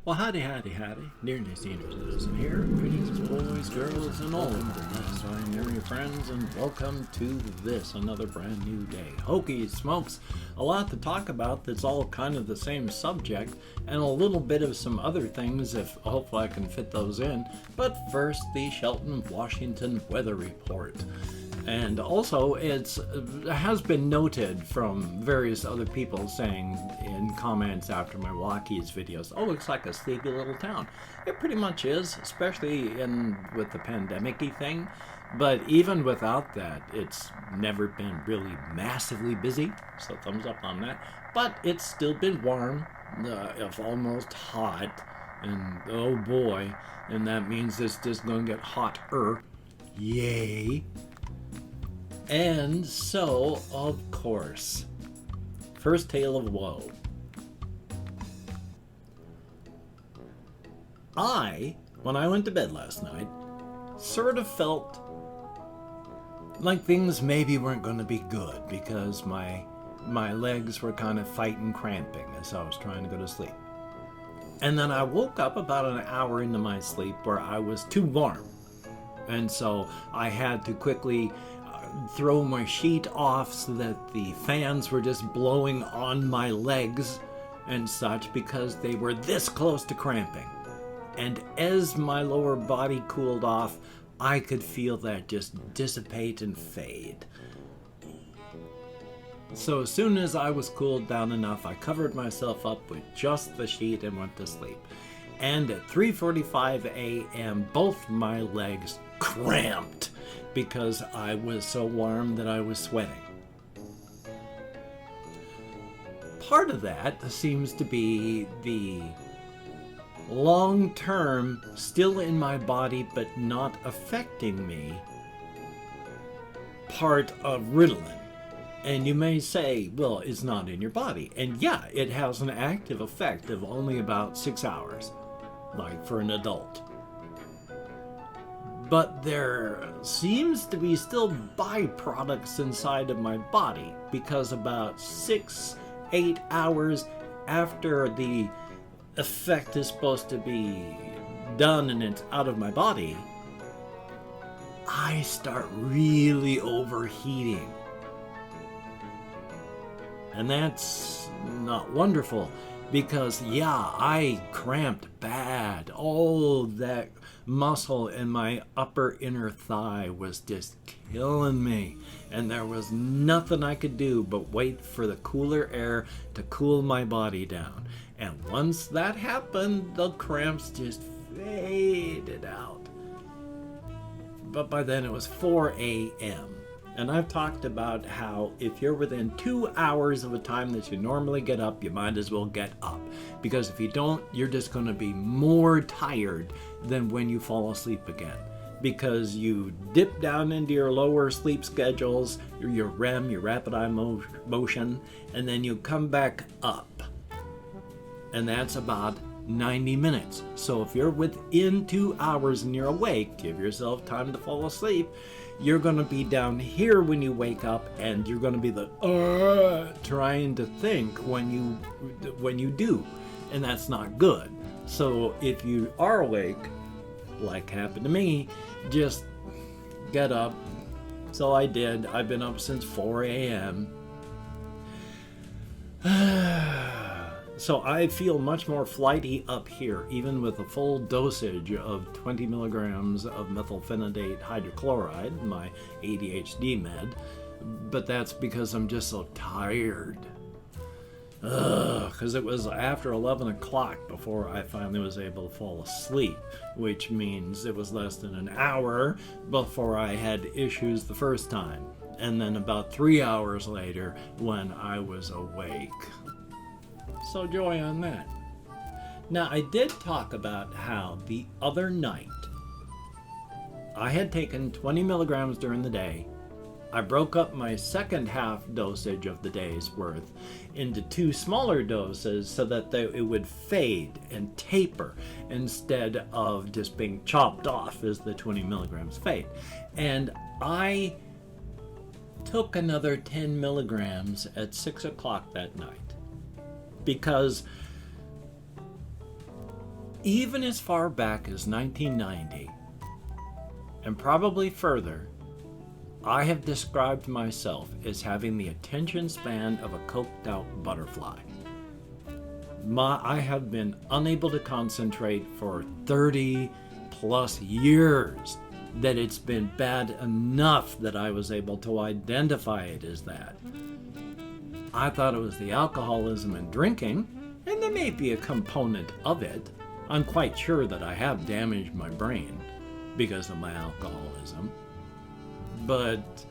Well, howdy, Nearly Senior Citizen here. Greetings, boys, girls, and all. Yes, I am your friends, and welcome to this, another brand new day. Hokey smokes, a lot to talk about that's all kind of the same subject, and a little bit of some other things, if hopefully I can fit those in. But first, the Shelton, Washington weather report. And also, it has been noted from various other people saying in comments after my Walkies videos, oh, looks like a sleepy little town. It pretty much is, especially with the pandemic-y thing. But even without that, it's never been really massively busy, so thumbs up on that. But it's still been warm, if almost hot, and oh boy, and that means it's just going to get hotter. Yay! And so, of course, first tale of woe. When I went to bed last night, sort of felt like things maybe weren't going to be good because my legs were kind of fighting cramping as I was trying to go to sleep. And then I woke up about an hour into my sleep where I was too warm. And so I had to quickly throw my sheet off so that the fans were just blowing on my legs and such because they were this close to cramping. And as my lower body cooled off, I could feel that just dissipate and fade. So as soon as I was cooled down enough, I covered myself up with just the sheet and went to sleep. And at 3:45 a.m., both my legs cramped because I was so warm that I was sweating. Part of that seems to be the long-term, still in my body but not affecting me, part of Ritalin. And you may say, well, it's not in your body. And yeah, it has an active effect of only about 6 hours, like for an adult. But there seems to be still byproducts inside of my body because about 6-8 hours after the effect is supposed to be done and it's out of my body, I start really overheating. And that's not wonderful because, yeah, I cramped bad. Oh, that muscle in my upper inner thigh was just killing me. And there was nothing I could do but wait for the cooler air to cool my body down. And once that happened, the cramps just faded out. But by then it was 4 a.m. And I've talked about how if you're within 2 hours of a time that you normally get up, you might as well get up. Because if you don't, you're just going to be more tired than when you fall asleep again. Because you dip down into your lower sleep schedules, your REM, your rapid eye motion, and then you come back up. And that's about 90 minutes. So if you're within 2 hours and you're awake, give yourself time to fall asleep. You're going to be down here when you wake up, and you're going to be trying to think when you do, and that's not good. So if you are awake, like happened to me, just get up. So I did. I've been up since 4 a.m. So I feel much more flighty up here, even with a full dosage of 20 milligrams of methylphenidate hydrochloride, my ADHD med, but that's because I'm just so tired. Because it was after 11 o'clock before I finally was able to fall asleep, which means it was less than an hour before I had issues the first time, and then about 3 hours later when I was awake. So joy on that. Now, I did talk about how the other night I had taken 20 milligrams during the day. I broke up my second half dosage of the day's worth into 2 smaller doses so that it would fade and taper instead of just being chopped off as the 20 milligrams fade. And I took another 10 milligrams at 6 o'clock that night. Because even as far back as 1990, and probably further, I have described myself as having the attention span of a coked out butterfly. I have been unable to concentrate for 30 plus years, that it's been bad enough that I was able to identify it as that. I thought it was the alcoholism and drinking, and there may be a component of it. I'm quite sure that I have damaged my brain because of my alcoholism. But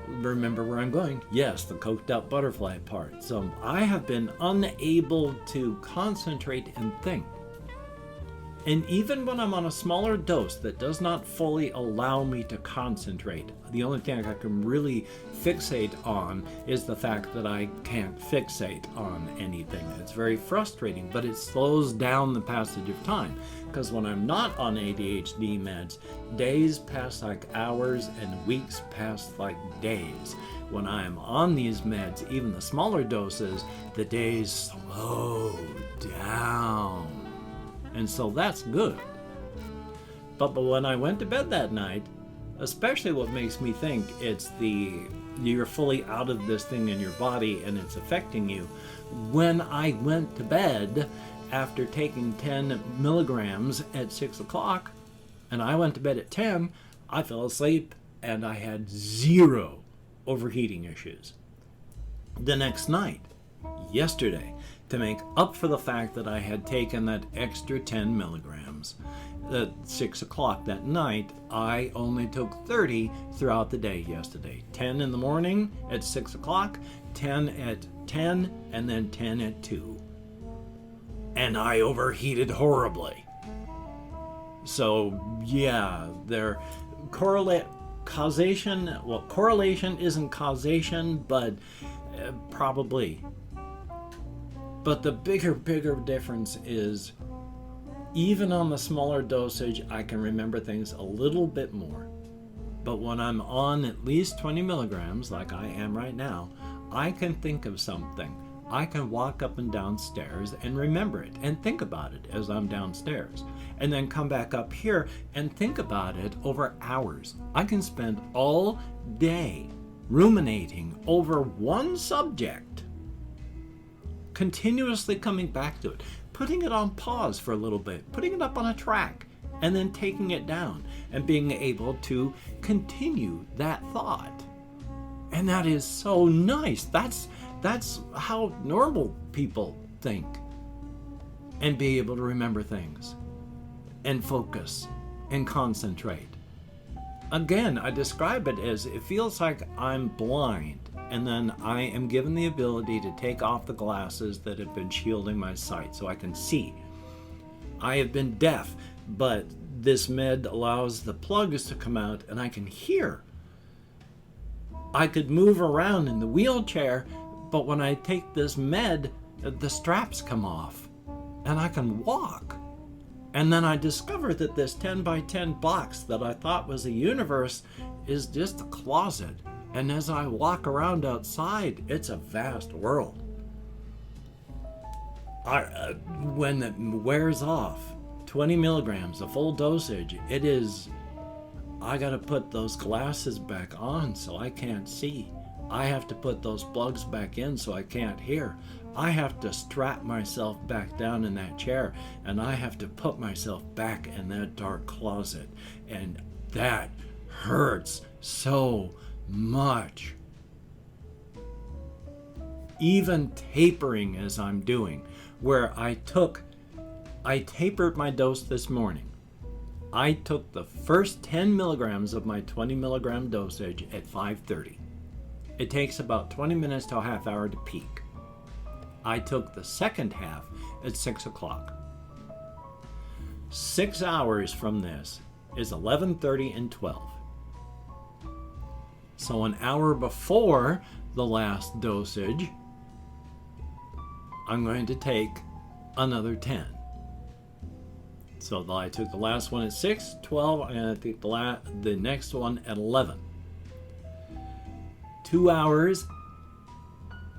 remember where I'm going? Yes, the coked out butterfly part. So I have been unable to concentrate and think. And even when I'm on a smaller dose that does not fully allow me to concentrate, the only thing I can really fixate on is the fact that I can't fixate on anything. It's very frustrating, but it slows down the passage of time. Because when I'm not on ADHD meds, days pass like hours and weeks pass like days. When I'm on these meds, even the smaller doses, the days slow down. And so that's good. But when I went to bed that night, especially what makes me think it's you're fully out of this thing in your body and it's affecting you. When I went to bed after taking 10 milligrams at 6 o'clock, and I went to bed at 10, I fell asleep and I had 0 overheating issues. The next night, yesterday, to make up for the fact that I had taken that extra 10 milligrams at 6 o'clock that night, I only took 30 throughout the day yesterday. 10 in the morning at 6 o'clock, 10 at 10, and then 10 at 2. And I overheated horribly. So, yeah, correlation isn't causation, but probably. But the bigger difference is, even on the smaller dosage, I can remember things a little bit more. But when I'm on at least 20 milligrams, like I am right now, I can think of something. I can walk up and down stairs and remember it and think about it as I'm downstairs. And then come back up here and think about it over hours. I can spend all day ruminating over one subject, continuously coming back to it, putting it on pause for a little bit, putting it up on a track, and then taking it down and being able to continue that thought. And that is so nice. That's how normal people think and be able to remember things and focus and concentrate. Again, I describe it as it feels like I'm blind, and then I am given the ability to take off the glasses that have been shielding my sight so I can see. I have been deaf, but this med allows the plugs to come out and I can hear. I could move around in the wheelchair, but when I take this med, the straps come off and I can walk. And then I discover that this 10 by 10 box that I thought was a universe is just a closet. And as I walk around outside, it's a vast world. When it wears off, 20 milligrams, a full dosage, I gotta put those glasses back on so I can't see. I have to put those plugs back in so I can't hear. I have to strap myself back down in that chair, and I have to put myself back in that dark closet. And that hurts so much. Even tapering as I'm doing, where I tapered my dose this morning. I took the first 10 milligrams of my 20 milligram dosage at 5:30. It takes about 20 minutes to a half hour to peak. I took the second half at 6 o'clock. 6 hours from this is 11:30 and 12. So an hour before the last dosage, I'm going to take another 10. So I took the last one at 6, 12, and I think the next one at 11. 2 hours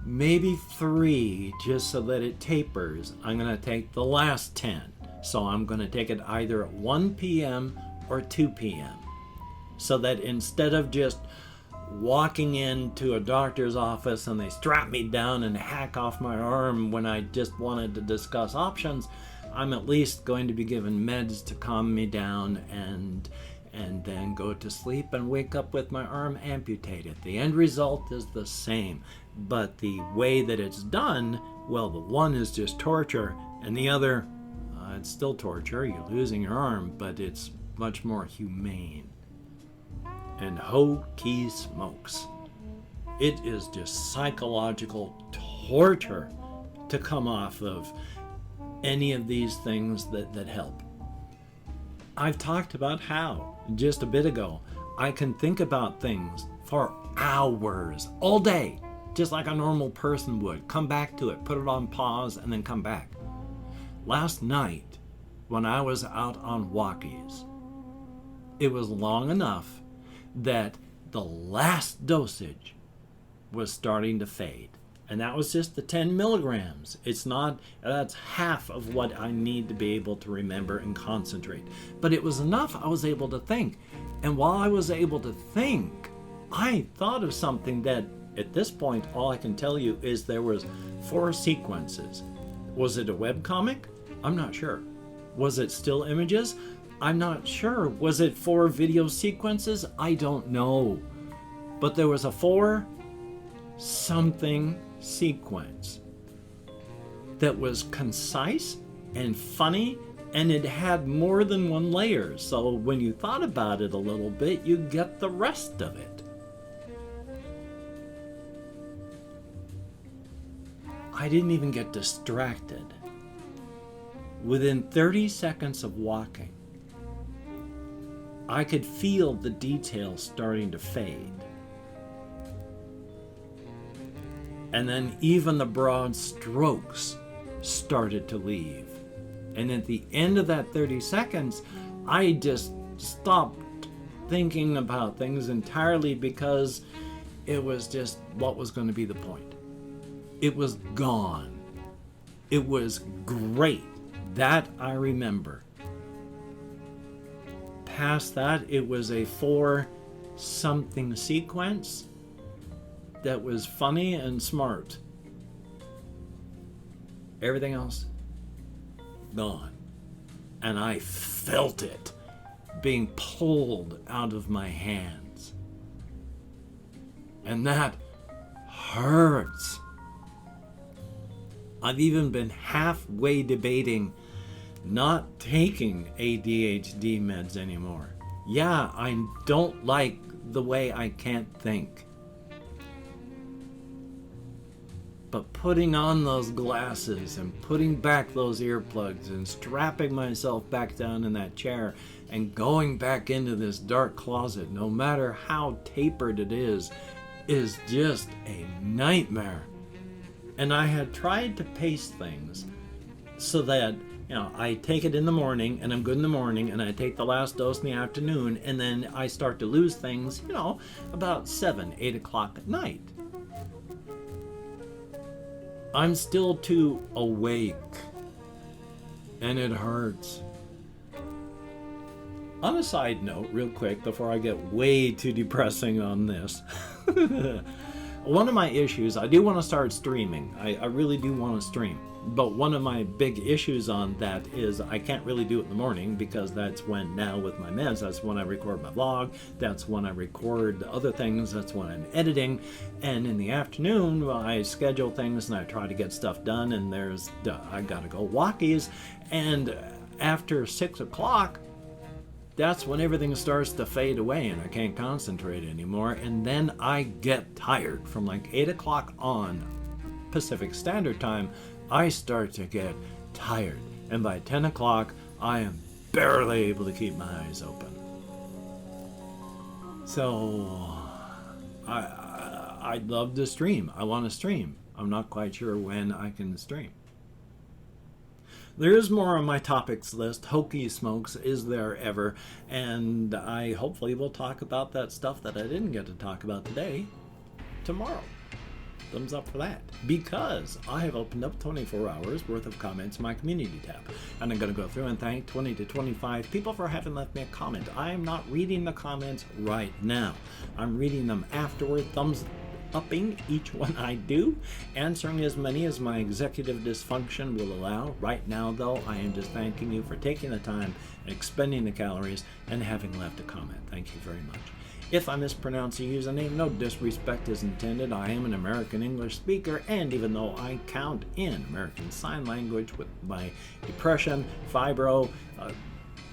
maybe 3, just so that it tapers. I'm going to take the last 10. So I'm going to take it either at 1 p.m. or 2 p.m. So that instead of just walking into a doctor's office and they strap me down and hack off my arm when I just wanted to discuss options, I'm at least going to be given meds to calm me down and then go to sleep and wake up with my arm amputated. The end result is the same, but the way that it's done, well, the one is just torture, and the other, it's still torture. You're losing your arm, but it's much more humane. And holy smokes, it is just psychological torture to come off of any of these things that help. I've talked about how, just a bit ago, I can think about things for hours, all day, just like a normal person would. Come back to it, put it on pause, and then come back. Last night, when I was out on walkies, it was long enough that the last dosage was starting to fade. And that was just the 10 milligrams. It's not, that's half of what I need to be able to remember and concentrate. But it was enough I was able to think. And while I was able to think, I thought of something that, at this point, all I can tell you is there was 4 sequences. Was it a webcomic? I'm not sure. Was it still images? I'm not sure. Was it 4 video sequences? I don't know. But there was a 4 something sequence that was concise and funny, and it had more than one layer. So when you thought about it a little bit, you get the rest of it. I didn't even get distracted. Within 30 seconds of walking, I could feel the details starting to fade. And then even the broad strokes started to leave. And at the end of that 30 seconds, I just stopped thinking about things entirely, because it was just, what was going to be the point? It was gone. It was great. That I remember. Past that, it was a 4 something sequence that was funny and smart. Everything else, gone. And I felt it being pulled out of my hands. And that hurts. I've even been halfway debating not taking ADHD meds anymore. Yeah, I don't like the way I can't think. But putting on those glasses and putting back those earplugs and strapping myself back down in that chair and going back into this dark closet, no matter how tapered it is just a nightmare. And I had tried to pace things so that, I take it in the morning and I'm good in the morning, and I take the last dose in the afternoon, and then I start to lose things, about 7, 8 o'clock at night. I'm still too awake, and it hurts. On a side note, real quick, before I get way too depressing on this, one of my issues, I do want to start streaming. I really do want to stream. But one of my big issues on that is I can't really do it in the morning, because that's when, now with my meds, that's when I record my vlog, that's when I record other things, that's when I'm editing. And in the afternoon, I schedule things and I try to get stuff done, and I gotta go walkies. And after 6 o'clock, that's when everything starts to fade away and I can't concentrate anymore. And then I get tired. From like 8 o'clock on Pacific Standard Time, I start to get tired. And by 10 o'clock, I am barely able to keep my eyes open. So, I'd love to stream. I want to stream. I'm not quite sure when I can stream. There is more on my topics list. Hokey smokes, is there ever? And I hopefully will talk about that stuff that I didn't get to talk about today, tomorrow. Thumbs up for that. Because I have opened up 24 hours worth of comments in my community tab. And I'm going to go through and thank 20 to 25 people for having left me a comment. I am not reading the comments right now. I'm reading them afterward, thumbs upping each one I do, answering as many as my executive dysfunction will allow. Right now, though, I am just thanking you for taking the time, expending the calories, and having left a comment. Thank you very much. If I mispronounce a username, no disrespect is intended. I am an American English speaker, and even though I count in American Sign Language with my depression, fibro,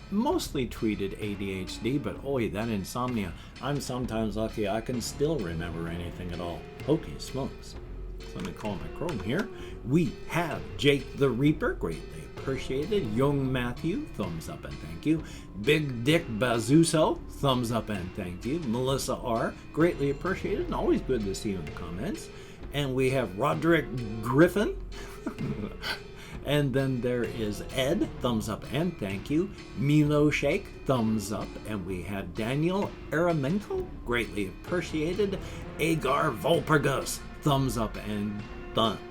mostly treated ADHD, but oi, that insomnia, I'm sometimes lucky I can still remember anything at all. Hokey smokes. So let me call my Chrome here. We have Jake the Reaper, greatly appreciated. Young Matthew, thumbs up and thank you. Big Dick Bazuso, thumbs up and thank you. Melissa R, greatly appreciated and always good to see you in the comments. And we have Roderick Griffin. And then there is Ed, thumbs up and thank you. Milo Shake, thumbs up. And we have Daniel Aramenko, greatly appreciated. Agar Volpergus, thumbs up and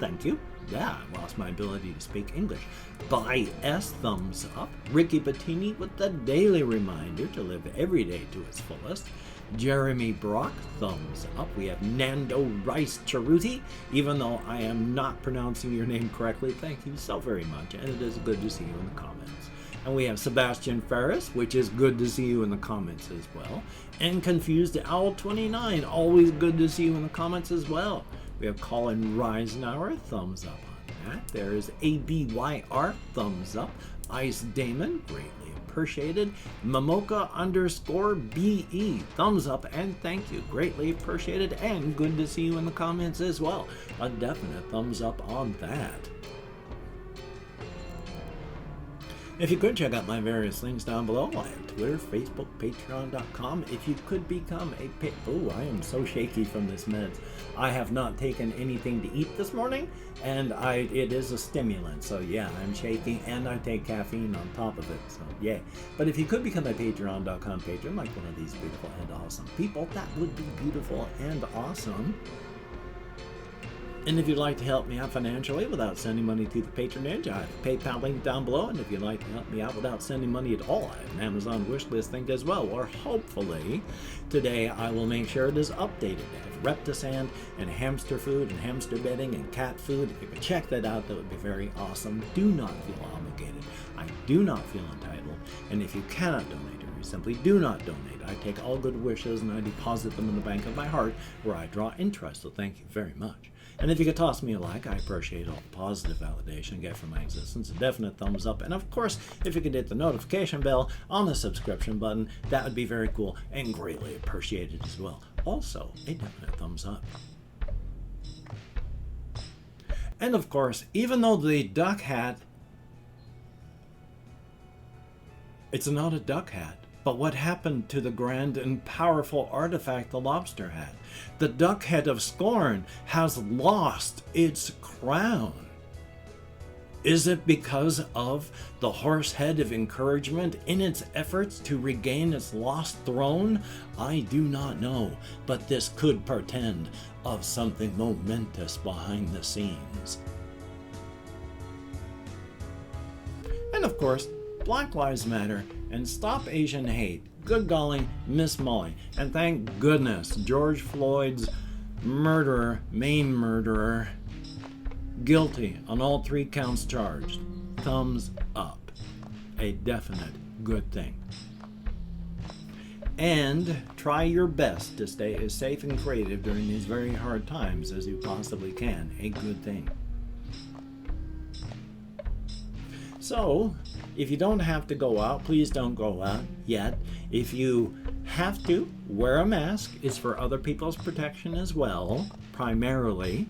thank you. Yeah, I lost my ability to speak English. By S, thumbs up. Ricky Bettini with the daily reminder to live every day to its fullest. Jeremy Brock, thumbs up. We have Nando Rice Charuti. Even though I am not pronouncing your name correctly, thank you so very much, and it is good to see you in the comments. And we have Sebastian Ferris, which is good to see you in the comments as well. And Confused Owl 29, always good to see you in the comments as well. We have Colin Reisenauer, thumbs up on that. There is ABYR, thumbs up. Ice Damon, greatly appreciated. Mamoka_BE, thumbs up and thank you. Greatly appreciated and good to see you in the comments as well. A definite thumbs up on that. If you could check out my various links down below, I have Twitter, Facebook, Patreon.com. If you could become a oh, I am so shaky from this meds. I have not taken anything to eat this morning, and it is a stimulant. So yeah, I'm shaky, and I take caffeine on top of it. So yeah. But if you could become a Patreon.com patron, like one of these beautiful and awesome people, that would be beautiful and awesome. And if you'd like to help me out financially without sending money through the patronage, I have a PayPal link down below. And if you'd like to help me out without sending money at all, I have an Amazon wishlist link as well. Or hopefully, today I will make sure it is updated. I have Reptisand and hamster food and hamster bedding and cat food. If you could check that out, that would be very awesome. Do not feel obligated. I do not feel entitled. And if you cannot donate, or you simply do not donate, I take all good wishes and I deposit them in the bank of my heart where I draw interest. So thank you very much. And if you could toss me a like, I appreciate all the positive validation I get from my existence. A definite thumbs up. And of course, if you could hit the notification bell on the subscription button, that would be very cool and greatly appreciated as well. Also, a definite thumbs up. And of course, even though the duck hat, it's not a duck hat. But what happened to the grand and powerful artifact, the lobster hat? The duck head of scorn has lost its crown. Is it because of the horse head of encouragement in its efforts to regain its lost throne? I do not know, but this could portend of something momentous behind the scenes. And of course, Black Lives Matter and Stop Asian Hate. Good golly, Miss Molly. And thank goodness George Floyd's murderer, main murderer, guilty on all 3 counts charged. Thumbs up. A definite good thing. And try your best to stay as safe and creative during these very hard times as you possibly can. A good thing. So, if you don't have to go out, please don't go out yet. If you have to, wear a mask. It's for other people's protection as well, primarily.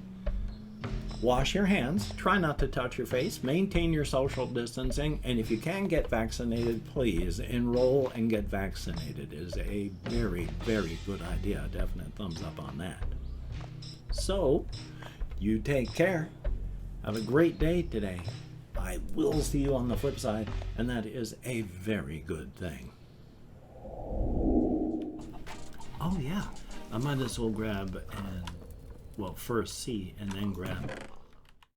Wash your hands. Try not to touch your face. Maintain your social distancing. And if you can get vaccinated, please enroll and get vaccinated. It is a very, very good idea. Definite thumbs up on that. So, you take care. Have a great day today. I will see you on the flip side, and that is a very good thing. Oh yeah, I might as well grab and well, first see and then grab.